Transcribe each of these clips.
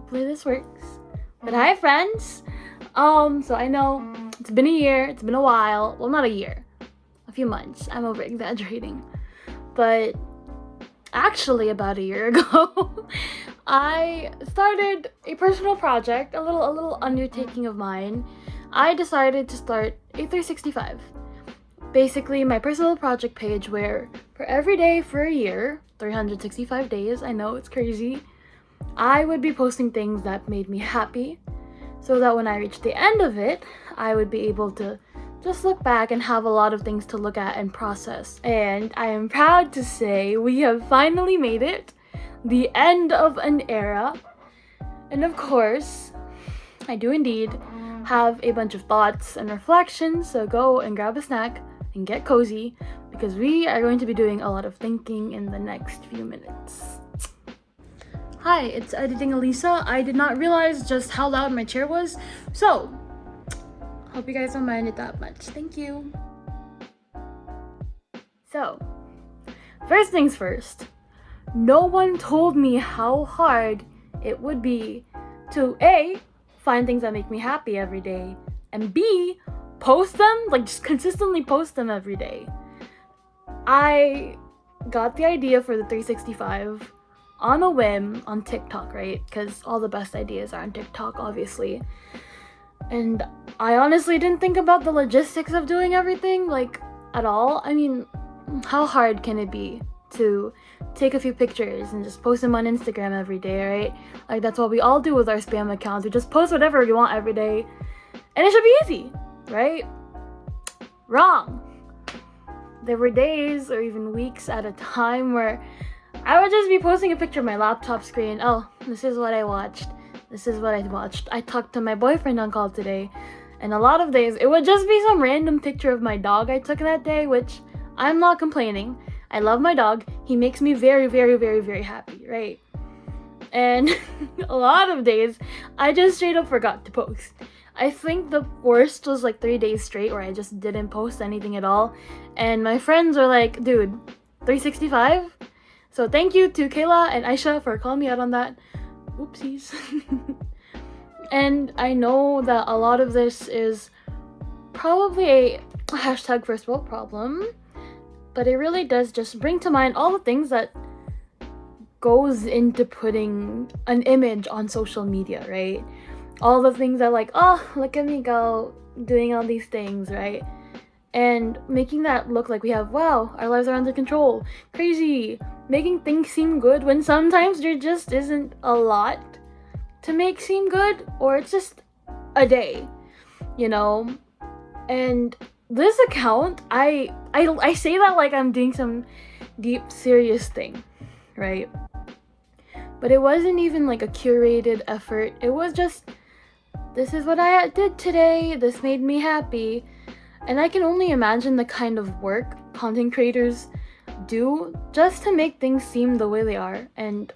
Hopefully this works. But hi friends! So I know it's been a year, it's been a while. Well, not a year. A few months. I'm over exaggerating. But actually about a year ago, I started a personal project, a little undertaking of mine. I decided to start a 365. Basically, my personal project page where for every day for a year, 365 days, I know it's crazy, I would be posting things that made me happy so that when I reached the end of it, I would be able to just look back and have a lot of things to look at and process. And I am proud to say we have finally made it, the end of an era. And of course, I do indeed have a bunch of thoughts and reflections, so go and grab a snack and get cozy because we are going to be doing a lot of thinking in the next few minutes. Hi, it's editing Aleesa. I did not realize just how loud my chair was, so hope you guys don't mind it that much. Thank you. So, first things first, no one told me how hard it would be to A, find things that make me happy every day, and B, post them, like just consistently post them every day. I got the idea for the 365 on a whim on TikTok, right? Because all the best ideas are on TikTok, obviously. And I honestly didn't think about the logistics of doing everything, like, at all. I mean, how hard can it be to take a few pictures and just post them on Instagram every day, right? Like, that's what we all do with our spam accounts. We just post whatever we want every day, and it should be easy, right? Wrong. There were days or even weeks at a time where I would just be posting a picture of my laptop screen. Oh, this is what I watched. This is what I watched. I talked to my boyfriend on call today, and a lot of days it would just be some random picture of my dog I took that day, which I'm not complaining. I love my dog. He makes me very, very, very, very happy, right? And a lot of days I just straight up forgot to post. I think the worst was like 3 days straight where I just didn't post anything at all. And my friends were like, dude, 365? So thank you to Kayla and Aisha for calling me out on that. Oopsies. And I know that a lot of this is probably a hashtag first world problem, but it really does just bring to mind all the things that goes into putting an image on social media, right? All the things that like, oh, look at me go doing all these things, right? And making that look like we have, wow, our lives are under control. Crazy. Making things seem good when sometimes there just isn't a lot to make seem good, or it's just a day, you know? And this account, I say that like I'm doing some deep, serious thing, right? But it wasn't even like a curated effort. It was just, this is what I did today. This made me happy. And I can only imagine the kind of work content creators do just to make things seem the way they are, and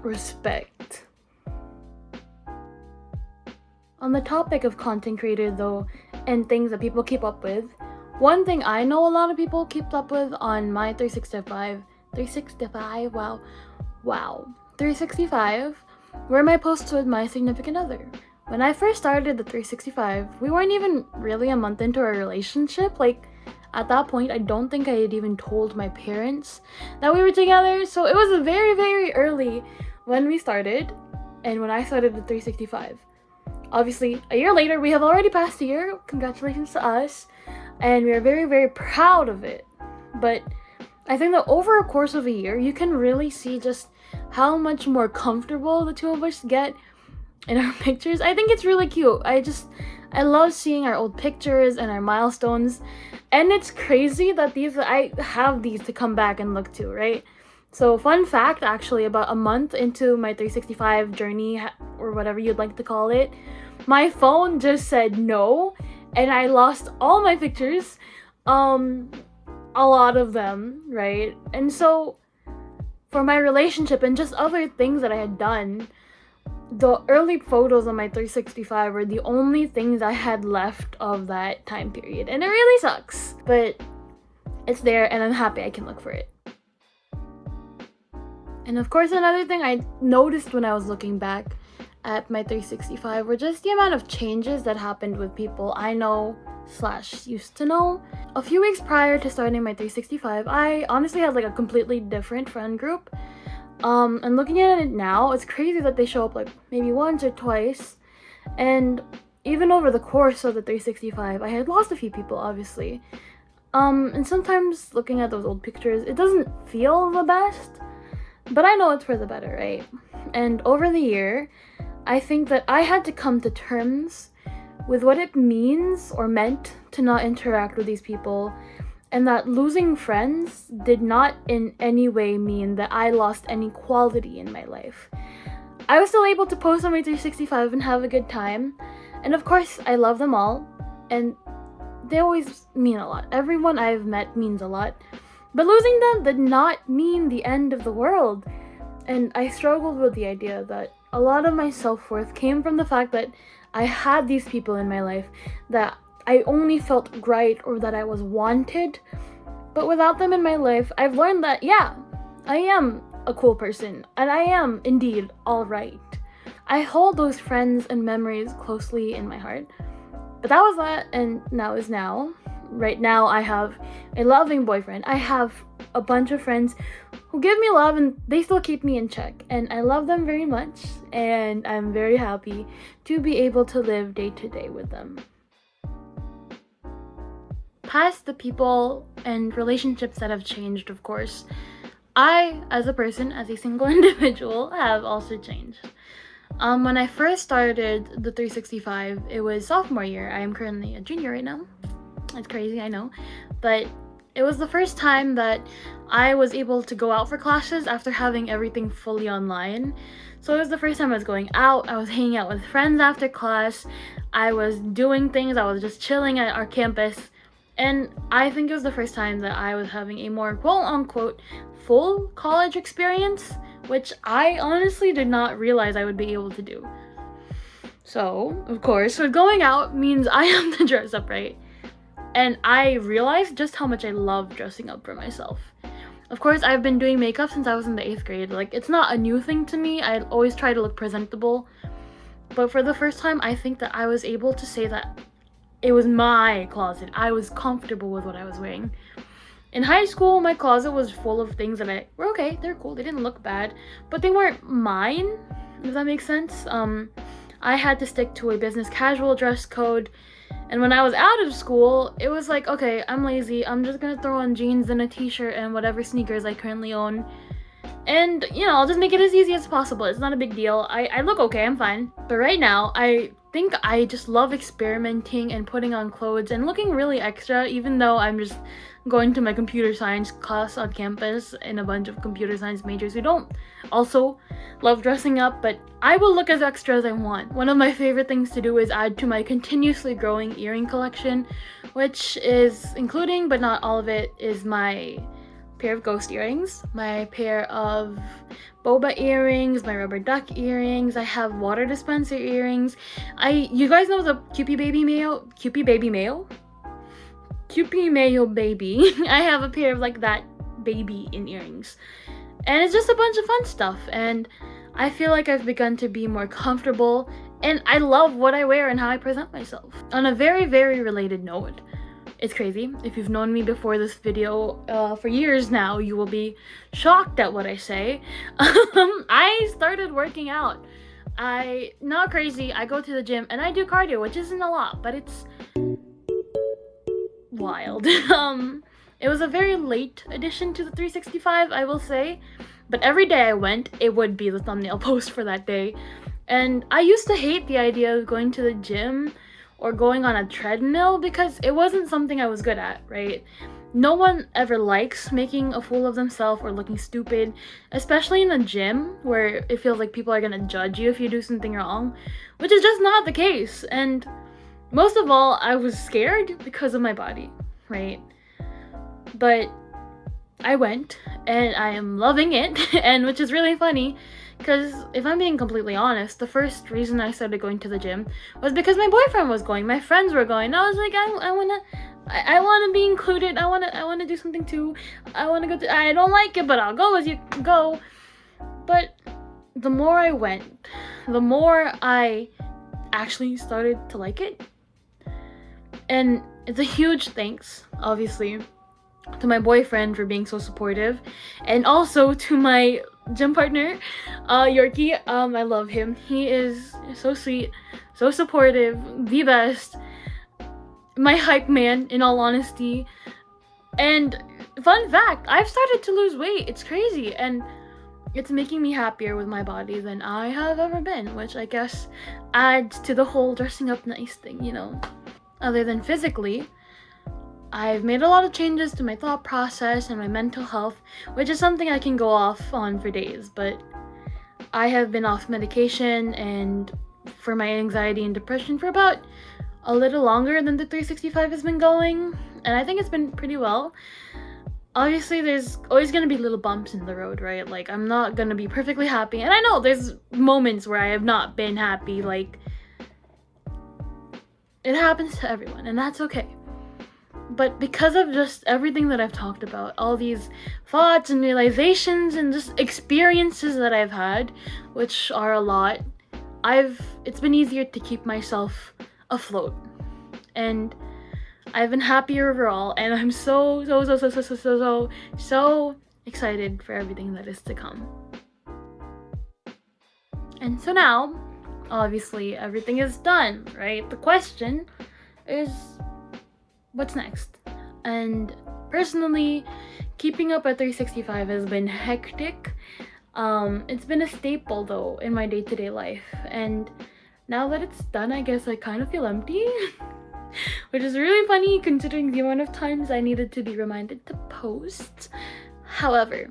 respect. On the topic of content creator though, and things that people keep up with, one thing I know a lot of people keep up with on my 365, wow, 365, were my posts with my significant other. When I first started the 365, we weren't even really a month into our relationship. Like, at that point, I don't think I had even told my parents that we were together. So it was very, very early when we started, and when I started the 365. Obviously, a year later, we have already passed a year. Congratulations to us. And we are very, very proud of it. But I think that over a course of a year, you can really see just how much more comfortable the two of us get in our pictures. I think it's really cute. I love seeing our old pictures and our milestones. And it's crazy that I have these to come back and look to, right? So fun fact, actually, about a month into my 365 journey, or whatever you'd like to call it, my phone just said no, and I lost all my pictures, a lot of them, right? And so for my relationship and just other things that I had done, the early photos on my 365 were the only things I had left of that time period, and it really sucks, but it's there and I'm happy I can look for it. And of course, another thing I noticed when I was looking back at my 365 were just the amount of changes that happened with people I know / used to know. A few weeks prior to starting my 365, I honestly had like a completely different friend group. And looking at it now, it's crazy that they show up like maybe once or twice. And even over the course of the 365, I had lost a few people, obviously. And sometimes looking at those old pictures, it doesn't feel the best, but I know it's for the better, right? And over the year, I think that I had to come to terms with what it means or meant to not interact with these people, and that losing friends did not in any way mean that I lost any quality in my life. I was still able to post on my 365 and have a good time, and of course, I love them all, and they always mean a lot. Everyone I've met means a lot, but losing them did not mean the end of the world. And I struggled with the idea that a lot of my self-worth came from the fact that I had these people in my life, that I only felt right or that I was wanted. But without them in my life, I've learned that, yeah, I am a cool person, and I am indeed alright. I hold those friends and memories closely in my heart. But that was that, and now is now. Right now, I have a loving boyfriend. I have a bunch of friends who give me love, and they still keep me in check. And I love them very much, and I'm very happy to be able to live day to day with them. Past the people and relationships that have changed, of course, I, as a person, as a single individual, have also changed. When I first started the 365, it was sophomore year. I am currently a junior right now. It's crazy, I know. But it was the first time that I was able to go out for classes after having everything fully online. So it was the first time I was going out. I was hanging out with friends after class. I was doing things. I was just chilling at our campus. And I think it was the first time that I was having a more quote-unquote full college experience, which I honestly did not realize I would be able to do. So, of course, so going out means I have to dress up, right? And I realized just how much I love dressing up for myself. Of course, I've been doing makeup since I was in the 8th grade. Like, it's not a new thing to me. I always try to look presentable. But for the first time, I think that I was able to say that it was my closet. I was comfortable with what I was wearing. In high school, my closet was full of things that were okay, they're cool, they didn't look bad, but they weren't mine, if that makes sense. I had to stick to a business casual dress code, and when I was out of school, it was like, okay, I'm lazy, I'm just gonna throw on jeans and a t-shirt and whatever sneakers I currently own, and, you know, I'll just make it as easy as possible. It's not a big deal. I look okay, I'm fine. But right now, I think I just love experimenting and putting on clothes and looking really extra, even though I'm just going to my computer science class on campus and a bunch of computer science majors who don't also love dressing up, but I will look as extra as I want. One of my favorite things to do is add to my continuously growing earring collection, which is including, but not all of it, is my pair of ghost earrings, my pair of boba earrings, my rubber duck earrings. I have water dispenser earrings. You guys know the Kewpie Baby Mayo? Kewpie Baby Mayo? Kewpie Mayo Baby. I have a pair of like that baby in earrings. And it's just a bunch of fun stuff. And I feel like I've begun to be more comfortable. And I love what I wear and how I present myself. On a very, very related note, it's crazy. If you've known me before this video for years now, you will be shocked at what I say. I started working out. Not crazy, I go to the gym and I do cardio, which isn't a lot, but it's wild. It was a very late addition to the 365, I will say, but every day I went, it would be the thumbnail post for that day. And I used to hate the idea of going to the gym or going on a treadmill because it wasn't something I was good at, right? No one ever likes making a fool of themselves or looking stupid, especially in a gym where it feels like people are gonna judge you if you do something wrong, which is just not the case. And most of all, I was scared because of my body, right? But I went and I am loving it, and which is really funny because if I'm being completely honest, the first reason I started going to the gym was because my boyfriend was going, my friends were going. I was like, I wanna be included. I wanna do something too. I don't like it, but I'll go as you go. But the more I went, the more I actually started to like it. And it's a huge thanks, obviously, to my boyfriend for being so supportive, and also to my gym partner, Yorkie. I love him. He is so sweet, so supportive, the best. My hype man, in all honesty. And fun fact, I've started to lose weight. It's crazy, and it's making me happier with my body than I have ever been, which I guess adds to the whole dressing up nice thing, you know. Other than physically, I've made a lot of changes to my thought process and my mental health, which is something I can go off on for days, but I have been off medication and for my anxiety and depression for about a little longer than the 365 has been going, and I think it's been pretty well. Obviously, there's always gonna be little bumps in the road, right? Like, I'm not gonna be perfectly happy, and I know there's moments where I have not been happy, like, it happens to everyone, and that's okay. But because of just everything that I've talked about, all these thoughts and realizations and just experiences that I've had, which are a lot, it's been easier to keep myself afloat. And I've been happier overall, and I'm so excited for everything that is to come. And so now, obviously, everything is done, right? The question is, what's next? And personally, keeping up at 365 has been hectic. It's been a staple, though, in my day-to-day life, and now that it's done, I guess I kind of feel empty. Which is really funny considering the amount of times I needed to be reminded to post. However,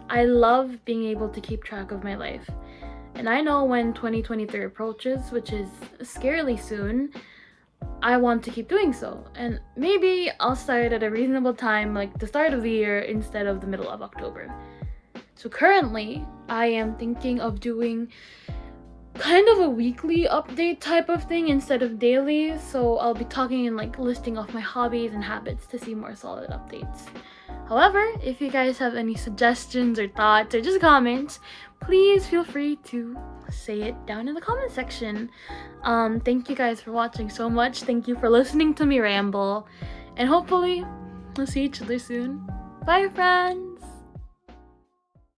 I love being able to keep track of my life. And I know when 2023 approaches, which is scarily soon, I want to keep doing so. And maybe I'll start at a reasonable time, like the start of the year instead of the middle of October. So currently, I am thinking of doing kind of a weekly update type of thing instead of daily, so I'll be talking and like listing off my hobbies and habits to see more solid updates. However, if you guys have any suggestions or thoughts or just comments, please feel free to say it down in the comment section. Thank you guys for watching so much. Thank you for listening to me ramble, and hopefully we'll see each other soon. Bye, friends.